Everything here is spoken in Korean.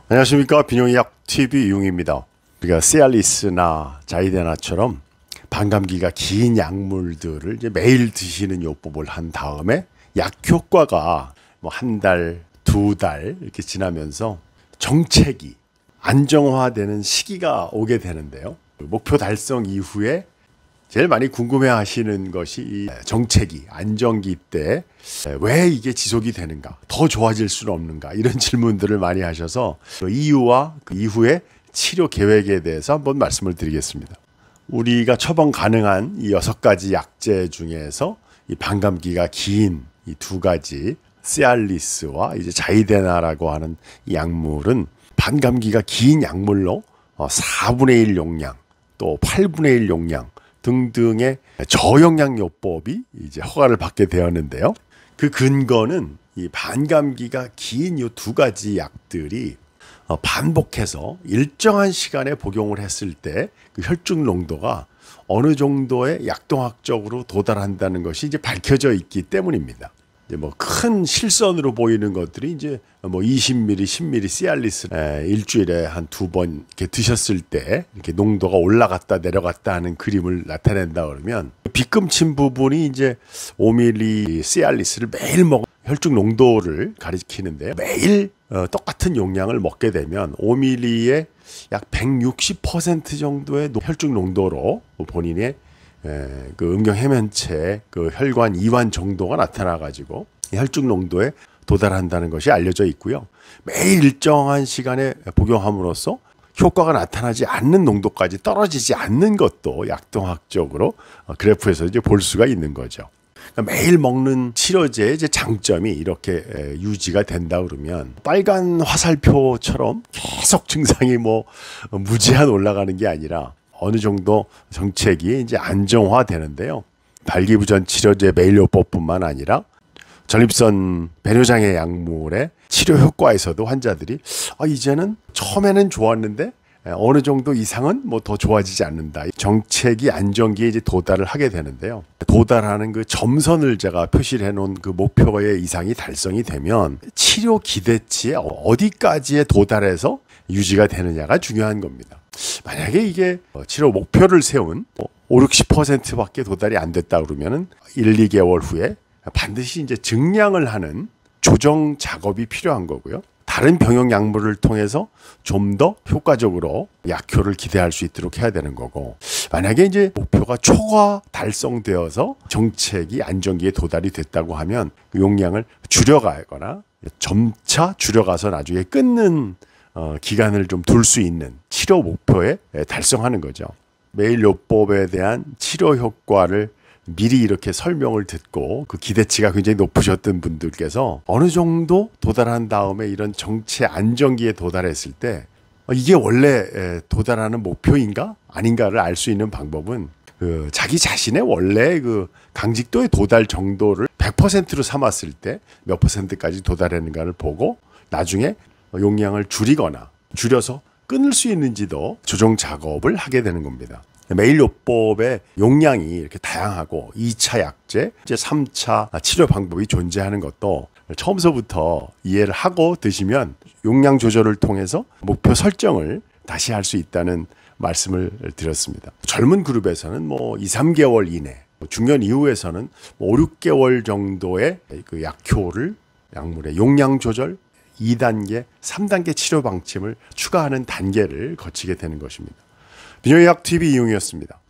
안녕하십니까. 비뇨의학 TV 이용입니다. 우리가 시알리스나 자이데나처럼 반감기가 긴 약물들을 이제 매일 드시는 요법을 한 다음에 약 효과가 뭐 한 달, 두 달 이렇게 지나면서 정체기, 안정화되는 시기가 오게 되는데요. 목표 달성 이후에 제일 많이 궁금해 하시는 것이 이 정체기, 안정기 때 왜 이게 지속이 되는가, 더 좋아질 수는 없는가, 이런 질문들을 많이 하셔서 그 이유와 그 이후의 치료 계획에 대해서 한번 말씀을 드리겠습니다. 우리가 처방 가능한 이 6가지 약제 중에서 이 반감기가 긴 이 2가지 시알리스와 이제 자이데나라고 하는 이 약물은 반감기가 긴 약물로 4분의 1 용량, 또 8분의 1 용량 등등의 저용량 요법이 이제 허가를 받게 되었는데요. 그 근거는 이 반감기가 긴 이 2가지 약들이 반복해서 일정한 시간에 복용을 했을 때 그 혈중 농도가 어느 정도의 약동학적으로 도달한다는 것이 이제 밝혀져 있기 때문입니다. 이제 뭐 큰 실선으로 보이는 것들이 이제 뭐 20ml, 10ml 시알리스 일주일에 한 2번 이렇게 드셨을 때 이렇게 농도가 올라갔다 내려갔다 하는 그림을 나타낸다 그러면 빗금친 부분이 이제 5ml 시알리스를 매일 먹은 혈중 농도를 가리키는데요. 매일 똑같은 용량을 먹게 되면 5ml의 약 160% 정도의 혈중 농도로 본인의 그 음경 해면체 그 혈관 이완 정도가 나타나 가지고 혈중 농도에 도달한다는 것이 알려져 있고요. 매일 일정한 시간에 복용함으로써 효과가 나타나지 않는 농도까지 떨어지지 않는 것도 약동학적으로 그래프에서 이제 볼 수가 있는 거죠. 그러니까 매일 먹는 치료제의 이제 장점이 이렇게 유지가 된다 그러면 빨간 화살표처럼 계속 증상이 뭐 무제한 올라가는 게 아니라 어느 정도 정책이 이제 안정화되는데요. 발기부전 치료제 매일요법뿐만 아니라 전립선 배뇨장애 약물의 치료 효과에서도 환자들이 이제는 처음에는 좋았는데 어느 정도 이상은 뭐 더 좋아지지 않는다. 정체기 안정기에 이제 도달을 하게 되는데요. 도달하는 그 점선을 제가 표시를 해놓은 그 목표의 이상이 달성이 되면 치료 기대치에 어디까지에 도달해서 유지가 되느냐가 중요한 겁니다. 만약에 이게 치료 목표를 세운 5, 60%밖에 도달이 안 됐다 그러면은 1, 2개월 후에 반드시 이제 증량을 하는 조정 작업이 필요한 거고요. 다른 병용 약물을 통해서 좀 더 효과적으로 약효를 기대할 수 있도록 해야 되는 거고, 만약에 이제 목표가 초과 달성되어서 정책이 안정기에 도달이 됐다고 하면 그 용량을 줄여가거나 점차 줄여가서 나중에 끊는 기간을 좀 둘 수 있는 치료 목표에 달성하는 거죠. 매일 요법에 대한 치료 효과를 미리 이렇게 설명을 듣고 그 기대치가 굉장히 높으셨던 분들께서 어느 정도 도달한 다음에 이런 정체 안정기에 도달했을 때 이게 원래 도달하는 목표인가 아닌가를 알 수 있는 방법은 그 자기 자신의 원래 그 강직도의 도달 정도를 100%로 삼았을 때 몇 %까지 도달했는가를 보고 나중에 용량을 줄이거나 줄여서 끊을 수 있는지도 조정 작업을 하게 되는 겁니다. 매일 요법의 용량이 이렇게 다양하고 2차 약제, 이제 3차 치료 방법이 존재하는 것도 처음서부터 이해를 하고 드시면 용량 조절을 통해서 목표 설정을 다시 할 수 있다는 말씀을 드렸습니다. 젊은 그룹에서는 뭐 2, 3개월 이내, 중년 이후에서는 5, 6개월 정도의 그 약효를 약물의 용량 조절 2단계, 3단계 치료 방침을 추가하는 단계를 거치게 되는 것입니다. 비뇨의학 TV 이용이었습니다.